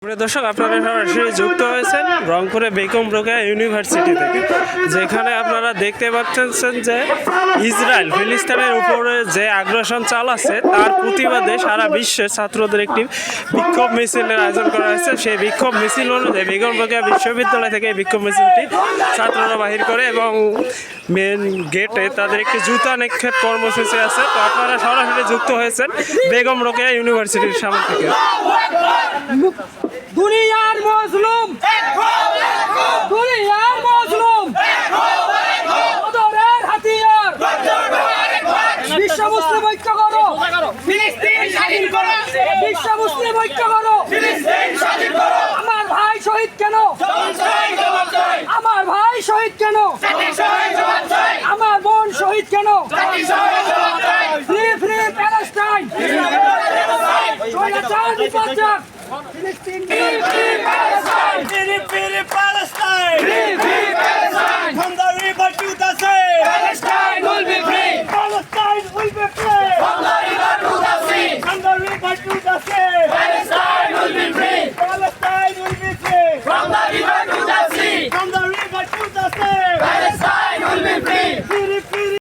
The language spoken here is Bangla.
প্রিয় দর্শক, আপনারা সরাসরি যুক্ত হয়েছেন রংপুরে বেগম রোকেয়া ইউনিভার্সিটি থেকে, যেখানে আপনারা দেখতে পাচ্ছেন যে ইসরায়েল ফিলিস্তিনের উপরে যে আগ্রাসন চালাচ্ছে তার প্রতিবাদে সারা বিশ্বের ছাত্রদের একটি বিক্ষোভ মিছিলের আয়োজন করা হয়েছে। সেই বিক্ষোভ মিছিল অনুযায়ী বেগম রোকেয়া বিশ্ববিদ্যালয় থেকে এই বিক্ষোভ মিছিলটি ছাত্ররা বাহির করে এবং মেন গেটে তাদের একটি জুতা নিক্ষেপ কর্মসূচি আছে। তো আপনারা সরাসরি যুক্ত হয়েছেন বেগম রোকেয়া ইউনিভার্সিটির সামনে থেকে। দুনিয়ার মজলুম দুনিয়ার মজলুম ওদের হাতিয়ার বিশ্ব মুসলিম ঐক্য করো, ফিলিস্তিন স্বাধীন করো, বিশ্ব মুসলিম ঐক্য করো, ফিলিস্তিন স্বাধীন করো। আমার ভাই শহীদ কেন? আমার ভাই শহীদ কেন? আমার বোন শহীদ কেন? ফ্রি ফ্রি প্যালেস্টাইন, স্বৈরাচার বিপর্যয় Palestine! Free, free Palestine! Free, free Palestine! Free, free Palestine! From the river to the sea! Palestine will be free! Palestine will be free! From the river to the sea! From the river to the sea! Palestine will be free! Palestine will be free! From the river to the sea! From the river to the sea! Palestine will be free! Free, free